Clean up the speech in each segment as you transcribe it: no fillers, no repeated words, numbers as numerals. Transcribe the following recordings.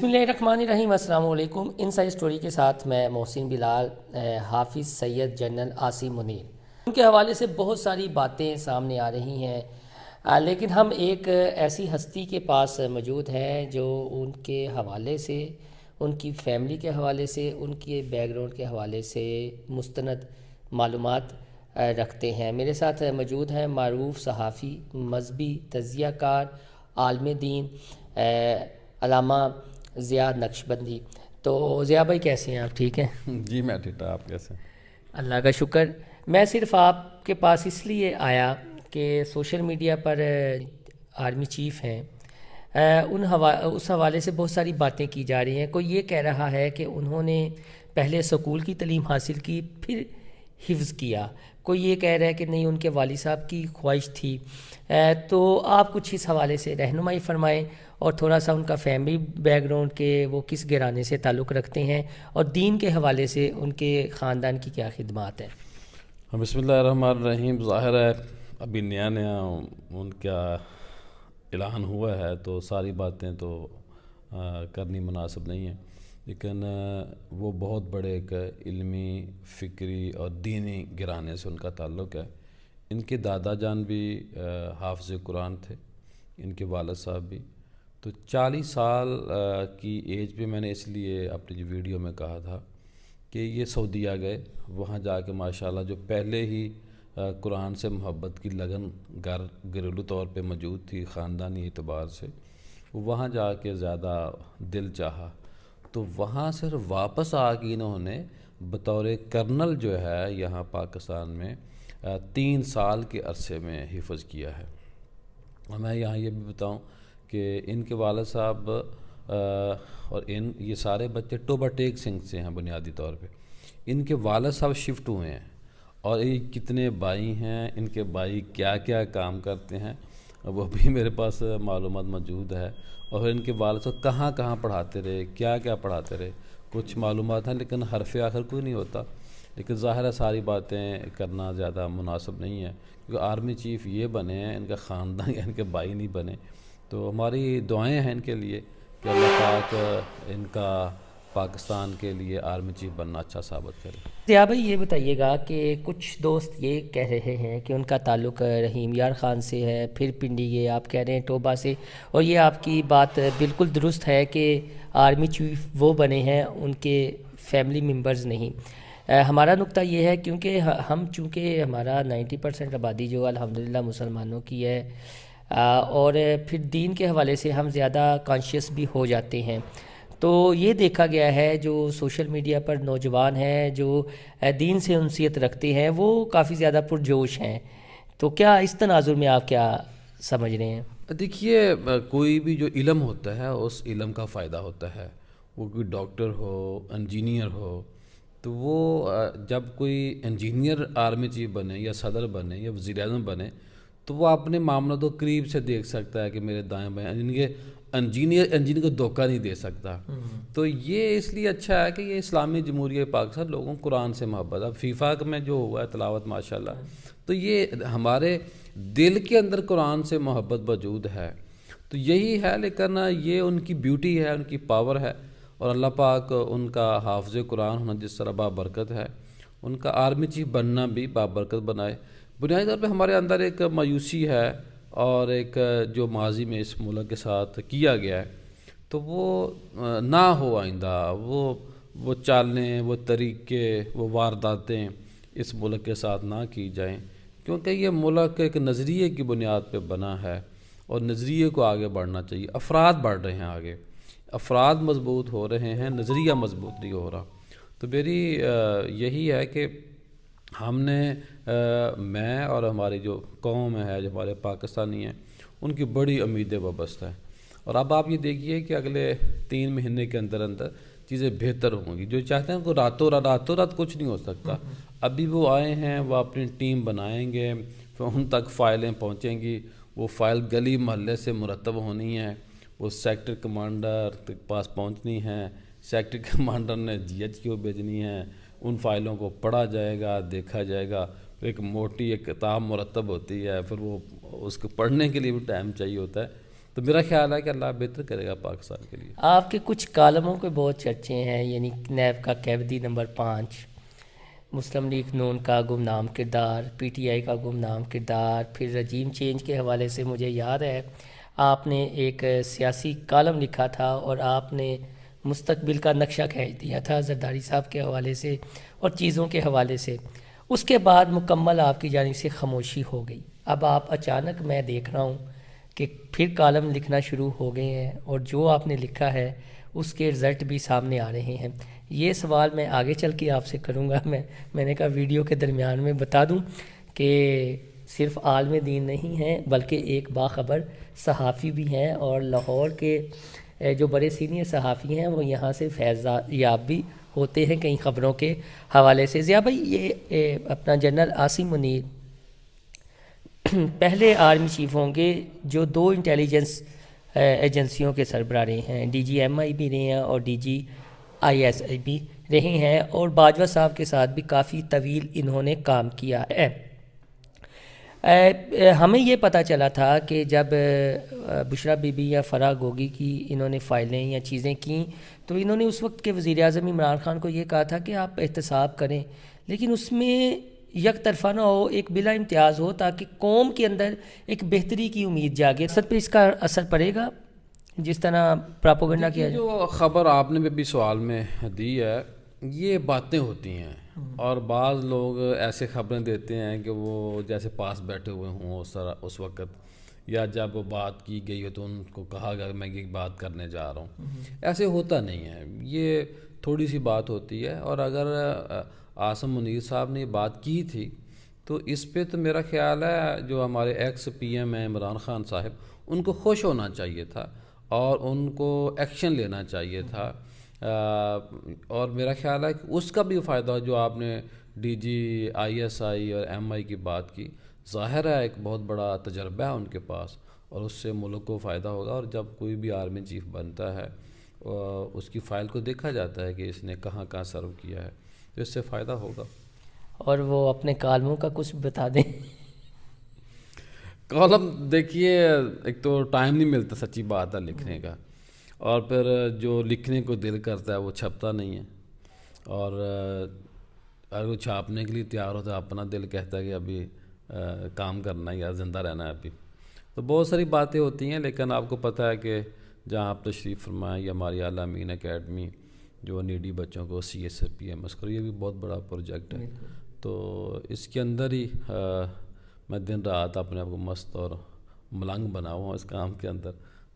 بسم اللہ الرحمن الرحیم۔ السلام علیکم۔ انسائیڈ اسٹوری کے ساتھ میں محسن بلال، حافظ سید جنرل عاصم منیر، ان کے حوالے سے بہت ساری باتیں سامنے آ رہی ہیں، لیکن ہم ایک ایسی ہستی کے پاس موجود ہیں جو ان کے حوالے سے، ان کی فیملی کے حوالے سے، ان کے بیک گراؤنڈ کے حوالے سے مستند معلومات رکھتے ہیں۔ میرے ساتھ موجود ہیں معروف صحافی، مذہبی تجزیہ کار، عالم دین، علامہ ضیاء نقشبندی۔ تو ضیاء بھائی کیسے ہیں آپ؟ ٹھیک ہیں؟ جی میں ٹھیک، آپ کیسے؟ اللہ کا شکر۔ میں صرف آپ کے پاس اس لیے آیا کہ سوشل میڈیا پر آرمی چیف ہیں، اس حوالے سے بہت ساری باتیں کی جا رہی ہیں۔ کوئی یہ کہہ رہا ہے کہ انہوں نے پہلے سکول کی تعلیم حاصل کی، پھر حفظ کیا، کوئی یہ کہہ رہا ہے کہ نہیں ان کے والد صاحب کی خواہش تھی۔ تو آپ کچھ اس حوالے سے رہنمائی فرمائیں، اور تھوڑا سا ان کا فیملی بیک گراؤنڈ کے وہ کس گھرانے سے تعلق رکھتے ہیں، اور دین کے حوالے سے ان کے خاندان کی کیا خدمات ہیں۔ بسم اللہ الرحمن الرحیم۔ ظاہر ہے ابھی نیا ان کا اعلان ہوا ہے تو ساری باتیں تو کرنی مناسب نہیں ہیں، لیکن وہ بہت بڑے ایک علمی، فکری اور دینی گھرانے سے ان کا تعلق ہے۔ ان کے دادا جان بھی حافظ قرآن تھے، ان کے والد صاحب بھی۔ تو 40 سال کی ایج پہ میں نے اس لیے اپنی جو ویڈیو میں کہا تھا کہ یہ سعودیہ گئے، وہاں جا کے ماشاءاللہ جو پہلے ہی قرآن سے محبت کی لگن گھریلو طور پہ موجود تھی خاندانی اعتبار سے، وہاں جا کے زیادہ دل چاہا، تو وہاں سے واپس آ کے انہوں نے بطور کرنل جو ہے یہاں پاکستان میں 3 سال کے عرصے میں حفظ کیا ہے۔ اور میں یہاں یہ بھی بتاؤں کہ ان کے والد صاحب اور یہ سارے بچے ٹوبہ ٹیک سنگھ سے ہیں بنیادی طور پہ۔ ان کے والد صاحب شفٹ ہوئے ہیں، اور یہ کتنے بھائی ہیں، ان کے بھائی کیا کیا کام کرتے ہیں وہ بھی میرے پاس معلومات موجود ہے، اور ان کے والد صاحب کہاں کہاں پڑھاتے رہے، کیا کیا پڑھاتے رہے، کچھ معلومات ہیں، لیکن حرف آخر کوئی نہیں ہوتا۔ لیکن ظاہر ہے ساری باتیں کرنا زیادہ مناسب نہیں ہے، کیونکہ آرمی چیف یہ بنے ہیں، ان کا خاندان یا ان کے بھائی نہیں بنے۔ تو ہماری دعائیں ہیں ان کے لیے کہ اللہ پاک ان کا پاکستان کے لیے آرمی چیف بننا اچھا ثابت کرے۔ ضیاء بھائی یہ بتائیے گا کہ کچھ دوست یہ کہہ رہے ہیں کہ ان کا تعلق رحیم یار خان سے ہے، پھر پنڈی گئے، آپ کہہ رہے ہیں ٹوبہ سے، اور یہ آپ کی بات بالکل درست ہے کہ آرمی چیف وہ بنے ہیں، ان کے فیملی ممبرز نہیں۔ ہمارا نقطہ یہ ہے کیونکہ ہم چونکہ ہمارا 90% آبادی جو الحمدللہ مسلمانوں کی ہے، اور پھر دین کے حوالے سے ہم زیادہ کانشیس بھی ہو جاتے ہیں، تو یہ دیکھا گیا ہے جو سوشل میڈیا پر نوجوان ہیں جو دین سے انسیت رکھتے ہیں وہ کافی زیادہ پرجوش ہیں۔ تو کیا اس تناظر میں آپ کیا سمجھ رہے ہیں؟ دیکھیے، کوئی بھی جو علم ہوتا ہے اس علم کا فائدہ ہوتا ہے، وہ کوئی ڈاکٹر ہو، انجینئر ہو، تو وہ جب کوئی انجینئر آرمی چیف بنے یا صدر بنے یا وزیر اعظم بنے تو وہ اپنے معاملات کو قریب سے دیکھ سکتا ہے کہ میرے دائیں بائیں، انجینئر کو دھوکہ نہیں دے سکتا۔ تو یہ اس لیے اچھا ہے کہ یہ اسلامی جمہوریہ پاکستان لوگوں کو قرآن سے محبت، اب فیفا میں جو ہوا ہے تلاوت ماشاءاللہ، تو یہ ہمارے دل کے اندر قرآن سے محبت موجود ہے، تو یہی ہے۔ لیکن یہ ان کی بیوٹی ہے، ان کی پاور ہے، اور اللہ پاک ان کا حافظ قرآن ہونا جس طرح بابرکت ہے، ان کا آرمی چیف بننا بھی بابرکت بنائے۔ بنیادی طور پہ ہمارے اندر ایک مایوسی ہے، اور ایک جو ماضی میں اس ملک کے ساتھ کیا گیا ہے تو وہ نہ ہو آئندہ، وہ چالیں، وہ طریقے، وہ وارداتیں اس ملک کے ساتھ نہ کی جائیں، کیونکہ یہ ملک ایک نظریے کی بنیاد پہ بنا ہے، اور نظریے کو آگے بڑھنا چاہیے۔ افراد بڑھ رہے ہیں آگے، افراد مضبوط ہو رہے ہیں، نظریہ مضبوط نہیں ہو رہا۔ تو میری یہی ہے کہ ہم نے میں اور ہماری جو قوم ہے، جو ہمارے پاکستانی ہیں، ان کی بڑی امیدیں وابستہ ہیں، اور اب آپ یہ دیکھیے کہ اگلے 3 مہینے کے اندر چیزیں بہتر ہوں گی۔ جو چاہتے ہیں کہ راتوں رات کچھ نہیں ہو سکتا، ابھی وہ آئے ہیں، وہ اپنی ٹیم بنائیں گے، پھر ان تک فائلیں پہنچیں گی، وہ فائل گلی محلے سے مرتب ہونی ہے، وہ سیکٹر کمانڈر کے پاس پہنچنی ہے، سیکٹر کمانڈر نے GHQ بھیجنی ہے، ان فائلوں کو پڑھا جائے گا، دیکھا جائے گا، پھر ایک موٹی ایک کتاب مرتب ہوتی ہے، پھر وہ اس کو پڑھنے کے لیے بھی ٹائم چاہیے ہوتا ہے۔ تو میرا خیال ہے کہ اللہ بہتر کرے گا پاکستان کے لیے. آپ کے کچھ کالموں کے بہت چرچے ہیں، یعنی نیب کا قیدی نمبر 5، مسلم لیگ نون کا گمنام کردار، پی ٹی آئی کا گمنام کردار، پھر رجیم چینج کے حوالے سے مجھے یاد ہے آپ نے ایک سیاسی کالم لکھا تھا اور آپ نے مستقبل کا نقشہ کھینچ دیا تھا زرداری صاحب کے حوالے سے اور چیزوں کے حوالے سے. اس کے بعد مکمل آپ کی جانب سے خاموشی ہو گئی. اب آپ اچانک میں دیکھ رہا ہوں کہ پھر کالم لکھنا شروع ہو گئے ہیں اور جو آپ نے لکھا ہے اس کے رزلٹ بھی سامنے آ رہے ہیں. یہ سوال میں آگے چل کے آپ سے کروں گا. میں نے کہا ویڈیو کے درمیان میں بتا دوں کہ صرف عالم دین نہیں ہیں بلکہ ایک باخبر صحافی بھی ہیں، اور لاہور کے جو بڑے سینئر صحافی ہیں وہ یہاں سے فیض یاب بھی ہوتے ہیں کئی خبروں کے حوالے سے. ضیاء بھائی، یہ اپنا جنرل عاصم منیر پہلے آرمی چیف ہوں گے جو 2 انٹیلیجنس ایجنسیوں کے سربراہ رہے ہیں، ڈی جی ایم آئی بھی رہے ہیں اور D G I S I بھی رہے ہیں، اور باجوہ صاحب کے ساتھ بھی کافی طویل انہوں نے کام کیا ہے. ہمیں یہ پتہ چلا تھا کہ جب بشرا بی بی یا فرح گوگی کی انہوں نے فائلیں یا چیزیں کیں تو انہوں نے اس وقت کے وزیر اعظم عمران خان کو یہ کہا تھا کہ آپ احتساب کریں، لیکن اس میں یک طرفہ نہ ہو، ایک بلا امتیاز ہو، تاکہ قوم کے اندر ایک بہتری کی امید جاگے. سب پہ اس کا اثر پڑے گا جس طرح پراپوگنڈا کیا جائے. جو خبر آپ نے بھی سوال میں دی ہے، یہ باتیں ہوتی ہیں اور بعض لوگ ایسے خبریں دیتے ہیں کہ وہ جیسے پاس بیٹھے ہوئے ہوں اس وقت، یا جب بات کی گئی ہو تو ان کو کہا گیا میں یہ بات کرنے جا رہا ہوں. ایسے ہوتا نہیں ہے، یہ تھوڑی سی بات ہوتی ہے. اور اگر عاصم منیر صاحب نے یہ بات کی تھی تو اس پہ تو میرا خیال ہے جو ہمارے ایکس پی ایم ہیں عمران خان صاحب، ان کو خوش ہونا چاہیے تھا اور ان کو ایکشن لینا چاہیے تھا. اور میرا خیال ہے کہ اس کا بھی فائدہ جو آپ نے D G I S I اور ایم آئی کی بات کی، ظاہر ہے ایک بہت بڑا تجربہ ہے ان کے پاس اور اس سے ملک کو فائدہ ہوگا. اور جب کوئی بھی آرمی چیف بنتا ہے اس کی فائل کو دیکھا جاتا ہے کہ اس نے کہاں کہاں سرو کیا ہے، تو اس سے فائدہ ہوگا. اور وہ اپنے کالموں کا کچھ بتا دیں. کالم دیکھیے، ایک تو ٹائم نہیں ملتا، سچی بات ہے لکھنے کا، اور پھر جو لکھنے کو دل کرتا ہے وہ چھپتا نہیں ہے، اور اگر وہ چھاپنے کے لیے تیار ہوتا ہے اپنا دل کہتا ہے کہ ابھی کام کرنا ہے یا زندہ رہنا ہے ابھی. تو بہت ساری باتیں ہوتی ہیں، لیکن آپ کو پتہ ہے کہ جہاں آپ تشریف فرمائیں یا ہماری اعلیٰ امین اکیڈمی جو نیڈی بچوں کو C S P M S کرو، یہ بھی بہت بڑا پروجیکٹ ہے. تو اس کے اندر ہی میں دن رات اپنے آپ کو مست اور ملنگ بنا ہوا ہوں اس کام کے اندر.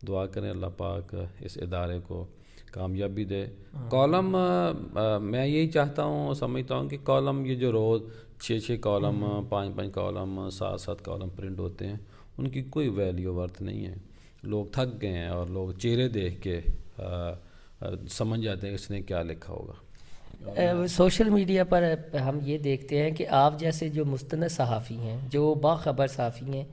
دعا کریں اللہ پاک اس ادارے کو کامیابی دے. کالم میں یہی چاہتا ہوں، سمجھتا ہوں کہ کالم یہ جو روز 6 کالم 5 کالم 7 کالم پرنٹ ہوتے ہیں، ان کی کوئی ویلیو ورتھ نہیں ہے. لوگ تھک گئے ہیں اور لوگ چہرے دیکھ کے سمجھ جاتے ہیں کہ اس نے کیا لکھا ہوگا. سوشل میڈیا پر ہم یہ دیکھتے ہیں کہ آپ جیسے جو مستند صحافی ہیں، جو باخبر صحافی ہیں،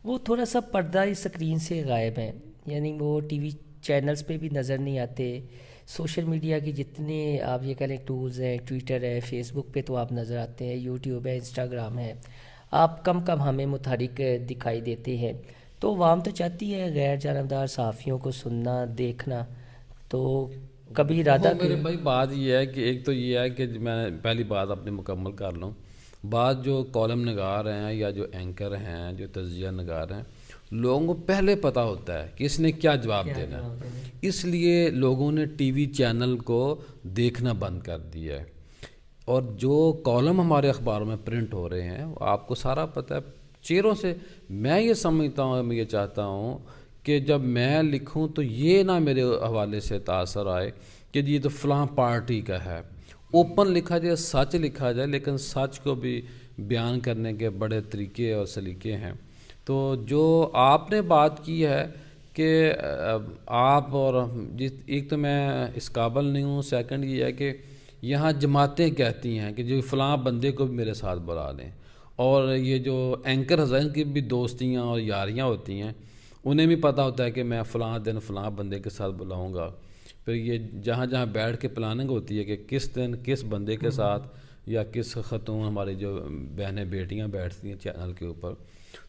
وہ تھوڑا سا پردہ اسکرین سے غائب ہیں. یعنی وہ ٹی وی چینلز پہ بھی نظر نہیں آتے. سوشل میڈیا کی جتنے آپ یہ کہہ لیں ٹولز ہیں، ٹویٹر ہے، فیس بک پہ تو آپ نظر آتے ہیں، یوٹیوب ہے، انسٹاگرام ہے، آپ کم ہمیں متحرک دکھائی دیتے ہیں. تو عوام تو چاہتی ہے غیر جانبدار صحافیوں کو سننا، دیکھنا. تو کبھی ارادہ میرے بھائی بات یہ ہے کہ ایک تو یہ ہے کہ میں پہلی بات اپنی مکمل کر لوں. بعض جو کالم نگار ہیں یا جو اینکر ہیں، جو تجزیہ نگار ہیں، لوگوں کو پہلے پتہ ہوتا ہے کہ اس نے کیا جواب دینا ہے، اس لیے لوگوں نے ٹی وی چینل کو دیکھنا بند کر دیا ہے. اور جو کالم ہمارے اخباروں میں پرنٹ ہو رہے ہیں آپ کو سارا پتہ ہے چہروں سے. میں یہ سمجھتا ہوں، میں یہ چاہتا ہوں کہ جب میں لکھوں تو یہ نہ میرے حوالے سے تاثر آئے کہ یہ تو فلاں پارٹی کا ہے. اوپن لکھا جائے، سچ لکھا جائے، لیکن سچ کو بھی بیان کرنے کے بڑے طریقے اور سلیقے ہیں. تو جو آپ نے بات کی ہے کہ آپ اور ایک تو میں اس قابل نہیں ہوں، سیکنڈ یہ ہے کہ یہاں جماعتیں کہتی ہیں کہ جو فلاں بندے کو بھی میرے ساتھ بلا لیں، اور یہ جو اینکر حسین کی بھی دوستیاں اور یاریاں ہوتی ہیں، انہیں بھی پتہ ہوتا ہے کہ میں فلاں دن فلاں بندے کے ساتھ بلاؤں گا. پھر یہ جہاں جہاں بیٹھ کے پلاننگ ہوتی ہے کہ کس دن کس بندے کے ساتھ یا کس خاتون ہماری جو بہنیں بیٹیاں بیٹھتی ہیں چینل کے اوپر،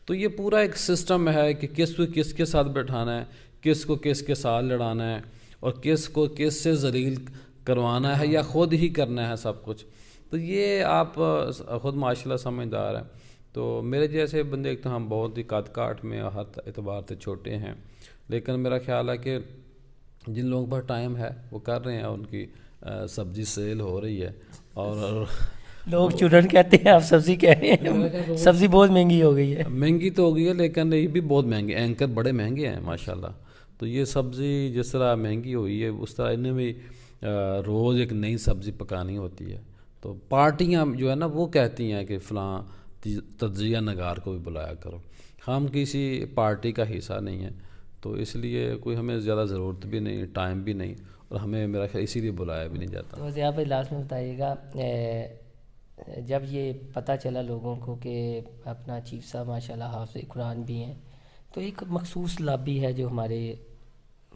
تو یہ پورا ایک سسٹم ہے کہ کس کو کس کے ساتھ بیٹھانا ہے، کس کو کس کے ساتھ لڑانا ہے، اور کس کو کس سے ذلیل کروانا ہے یا خود ہی کرنا ہے سب کچھ. تو یہ آپ خود ماشاء اللہ سمجھدار ہیں. تو میرے جیسے بندے ایک تو ہم بہت ہی قد کاٹ میں ہر اعتبار سے چھوٹے ہیں، لیکن میرا خیال ہے کہ جن لوگوں کے پاس ٹائم ہے وہ کر رہے ہیں، ان کی سبزی سیل ہو رہی ہے. اور لوگ چڑن کہتے ہیں، آپ سبزی کہہ رہے ہیں. سبزی بہت مہنگی ہو گئی ہے. مہنگی تو ہو گئی ہے، لیکن یہ بھی بہت مہنگے، اینکر بڑے مہنگے ہیں ماشاءاللہ. تو یہ سبزی جس طرح مہنگی ہوئی ہے اس طرح انہیں بھی روز ایک نئی سبزی پکانی ہوتی ہے. تو پارٹیاں جو ہے نا وہ کہتی ہیں کہ فلاں تجزیہ نگار کو بھی بلایا کرو. ہم کسی پارٹی کا حصہ نہیں ہیں، تو اس لیے کوئی ہمیں زیادہ ضرورت بھی نہیں، ٹائم بھی نہیں، اور ہمیں میرا خیال اسی لیے بلایا بھی نہیں جاتا. تو ضیاء بھائی لاسٹ میں بتائیے گا، جب یہ پتہ چلا لوگوں کو کہ اپنا چیف صاحب ماشاء اللہ حافظ قرآن بھی ہیں، تو ایک مخصوص لابی ہے جو ہمارے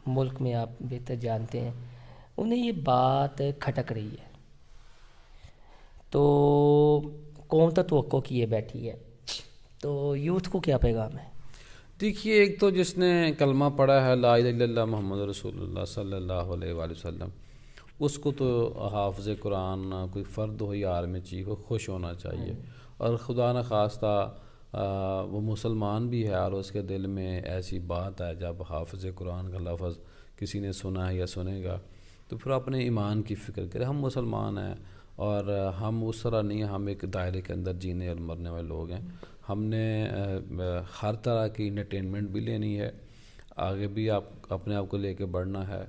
ملک میں آپ بہتر جانتے ہیں، انہیں یہ بات کھٹک رہی ہے، تو قوم تو توقع کیے بیٹھی ہے، تو یوتھ کو کیا پیغام ہے؟ دیکھیے، ایک تو جس نے کلمہ پڑھا ہے لا الہ الا اللہ محمد رسول اللہ صلی اللہ علیہ وآلہ وسلم، اس کو تو حافظ قرآن کوئی فرد ہو یا عالم چیف ہو خوش ہونا چاہیے. اور خدا نخواستہ وہ مسلمان بھی ہے اور اس کے دل میں ایسی بات ہے، جب حافظ قرآن کا لفظ کسی نے سنا ہے یا سنے گا تو پھر اپنے ایمان کی فکر کرے. ہم مسلمان ہیں اور ہم اس طرح نہیں، ہم ایک دائرے کے اندر جینے اور مرنے والے لوگ ہیں. ہم نے ہر طرح کی انٹرٹینمنٹ بھی لینی ہے، آگے بھی اپنے آپ کو لے کے بڑھنا ہے،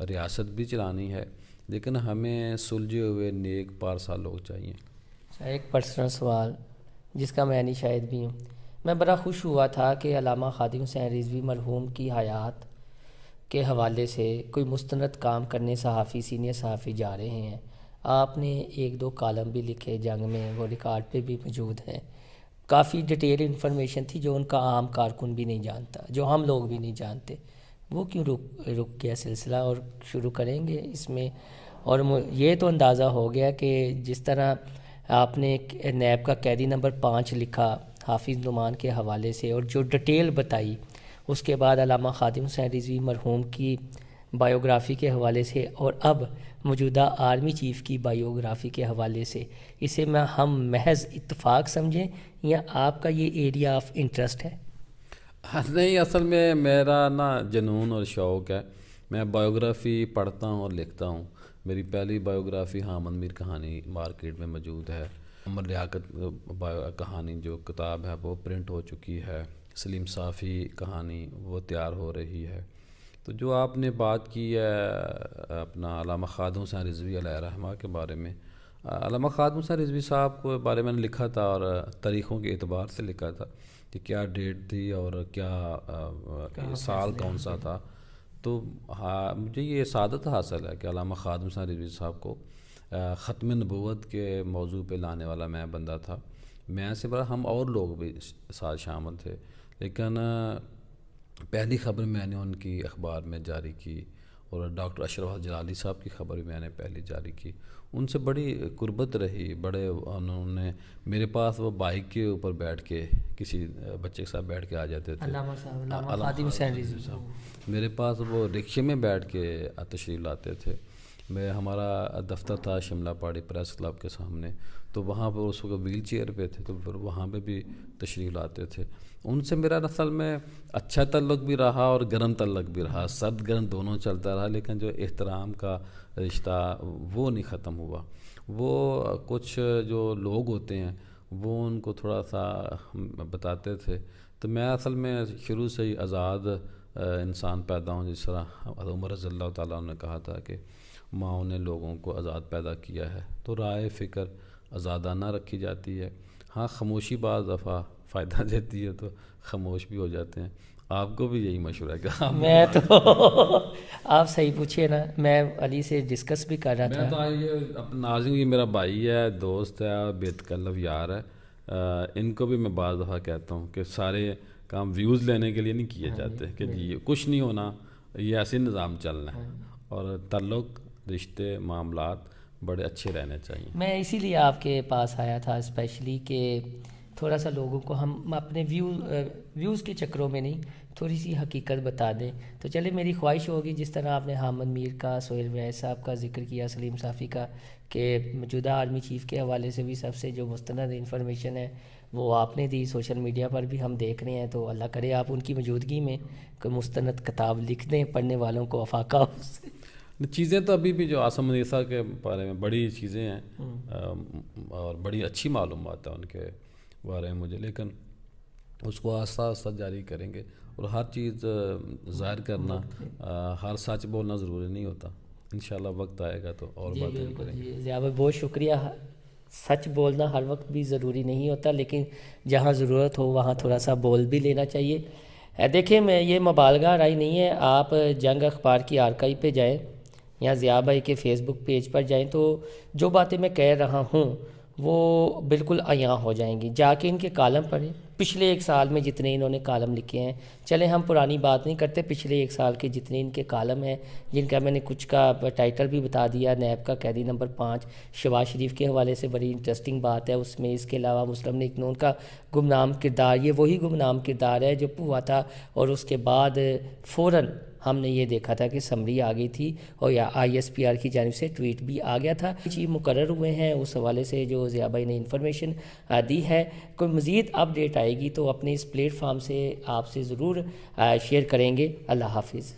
ریاست بھی چلانی ہے، لیکن ہمیں سلجھے ہوئے نیک پارسا لوگ چاہیے. ایک پرسنل سوال جس کا میں نہیں شاہد بھی ہوں، میں بڑا خوش ہوا تھا کہ علامہ خادم حسین رضوی مرحوم کی حیات کے حوالے سے کوئی مستند کام کرنے صحافی، سینئر صحافی جا رہے ہیں. آپ نے ایک دو کالم بھی لکھے جنگ میں، وہ ریکارڈ پہ بھی موجود ہیں. کافی ڈیٹیل انفارمیشن تھی جو ان کا عام کارکن بھی نہیں جانتا، جو ہم لوگ بھی نہیں جانتے. وہ کیوں رک گیا سلسلہ، اور شروع کریں گے اس میں؟ اور یہ تو اندازہ ہو گیا کہ جس طرح آپ نے نیب کا قیدی نمبر 5 لکھا حافظ نعمان کے حوالے سے، اور جو ڈیٹیل بتائی، اس کے بعد علامہ خادم حسین رضوی مرحوم کی بائیوگرافی کے حوالے سے، اور اب موجودہ آرمی چیف کی بائیوگرافی کے حوالے سے، اسے ہم محض اتفاق سمجھیں یا آپ کا یہ ایریا آف انٹرسٹ ہے؟ نہیں، اصل میں میرا نا جنون اور شوق ہے. میں بائیوگرافی پڑھتا ہوں اور لکھتا ہوں. میری پہلی بائیوگرافی حامد میر کہانی مارکیٹ میں موجود ہے. محمد لیاقت کہانی جو کتاب ہے وہ پرنٹ ہو چکی ہے. سلیم صافی کہانی وہ تیار ہو رہی ہے. تو جو آپ نے بات کی ہے اپنا علامہ خادم حسین رضوی علیہ رحمہ کے بارے میں، علامہ خادم حسین رضوی صاحب کے بارے میں نے لکھا تھا، اور تاریخوں کے اعتبار سے لکھا تھا کہ کیا ڈیٹ تھی اور کیا سال کون سا تھا. تو مجھے یہ سعادت حاصل ہے کہ علامہ خادم حسین رضوی صاحب کو ختم نبوت کے موضوع پہ لانے والا میں بندہ تھا. میں سے بڑا ہم اور لوگ بھی ساتھ شامل تھے، لیکن پہلی خبر میں نے ان کی اخبار میں جاری کی، اور ڈاکٹر اشرف جلالی صاحب کی خبر بھی میں نے پہلی جاری کی. ان سے بڑی قربت رہی. بڑے انہوں نے میرے پاس وہ بائک کے اوپر بیٹھ کے کسی بچے کے ساتھ بیٹھ کے آ جاتے تھے. علامہ خادم حسین رضوی صاحب میرے پاس وہ رکشے میں بیٹھ کے تشریف لاتے تھے. ہمارا دفتر تھا شملہ پاڑی پریس کلب کے سامنے، تو وہاں پر اس وقت ویل چیئر پہ تھے، تو پھر وہاں پہ بھی تشریف لاتے تھے. ان سے میرا اصل میں اچھا تعلق بھی رہا اور گرم تعلق بھی رہا، سرد گرم دونوں چلتا رہا، لیکن جو احترام کا رشتہ وہ نہیں ختم ہوا. وہ کچھ جو لوگ ہوتے ہیں وہ ان کو تھوڑا سا بتاتے تھے. تو میں اصل میں شروع سے ہی آزاد انسان پیدا ہوں، جس طرح عمر رضی اللہ تعالیٰ نے کہا تھا کہ ماں نے لوگوں کو آزاد پیدا کیا ہے. تو رائے فکر آزادانہ رکھی جاتی ہے. ہاں، خاموشی بعض دفعہ فائدہ دیتی ہے، تو خاموش بھی ہو جاتے ہیں. آپ کو بھی یہی مشورہ ہے کہ میں تو آپ صحیح پوچھیے نا، میں علی سے ڈسکس بھی کر رہا تھا. میں تو یہ اپنا ناظرین، یہ میرا بھائی ہے، دوست ہے، بے تکلف یار ہے. ان کو بھی میں بعض دفعہ کہتا ہوں کہ سارے کام ویوز لینے کے لیے نہیں کیے جاتے، کہ جی کچھ نہیں ہونا، یہ ایسے نظام چلنا ہے، اور تعلق، رشتے، معاملات بڑے اچھے رہنے چاہیے. میں اسی لیے آپ کے پاس آیا تھا اسپیشلی کہ تھوڑا سا لوگوں کو ہم اپنے ویوز کے چکروں میں نہیں تھوڑی سی حقیقت بتا دیں. تو چلے میری خواہش ہوگی جس طرح آپ نے حامد میر کا، سہیل ویس صاحب کا ذکر کیا، سلیم صافی کا، کہ موجودہ آرمی چیف کے حوالے سے بھی سب سے جو مستند انفارمیشن ہے وہ آپ نے دی، سوشل میڈیا پر بھی ہم دیکھ رہے ہیں. تو اللہ کرے آپ ان کی موجودگی میں کوئی مستند کتاب لکھ دیں، پڑھنے والوں کو افاقہ ہو اس سے. چیزیں تو ابھی بھی جو عاصم عیسیٰ کے بارے میں بڑی چیزیں ہیں اور بڑی اچھی معلومات ہیں ان کے بارے میں مجھے، لیکن اس کو آہستہ آہستہ جاری کریں گے. اور ہر چیز ظاہر کرنا، ہر سچ بولنا ضروری نہیں ہوتا. انشاءاللہ وقت آئے گا تو اور باتیں کریں گے. جی ضیاء بھائی بہت شکریہ. سچ بولنا ہر وقت بھی ضروری نہیں ہوتا، لیکن جہاں ضرورت ہو وہاں تھوڑا سا بول بھی لینا چاہیے. دیکھیں میں یہ مبالغہ رائے نہیں ہے. آپ جنگ اخبار کی آرکائیو پہ جائیں یا ضیاء بھائی کے فیس بک پیج پر جائیں تو جو باتیں میں کہہ رہا ہوں وہ بالکل عیاں ہو جائیں گی. جا کے ان کے کالم پڑھیں، پچھلے ایک سال میں جتنے انہوں نے کالم لکھے ہیں. چلیں ہم پرانی بات نہیں کرتے، پچھلے ایک سال کے جتنے ان کے کالم ہیں، جن کا میں نے کچھ کا ٹائٹل بھی بتا دیا، نیب کا قیدی نمبر 5 شہباز شریف کے حوالے سے بڑی انٹرسٹنگ بات ہے اس میں. اس کے علاوہ مسلم لیگ نون کا گمنام کردار، یہ وہی گمنام کردار ہے جو ہوا تھا اور اس کے بعد فوراً ہم نے یہ دیکھا تھا کہ سمری آ گئی تھی اور یا ISPR کی جانب سے ٹویٹ بھی آ گیا تھا. چیز مقرر ہوئے ہیں اس حوالے سے جو ضیاء بھائی نے انفارمیشن دی ہے. کوئی مزید اپڈیٹ آئے گی تو اپنے اس پلیٹ فارم سے آپ سے ضرور شیئر کریں گے. اللہ حافظ.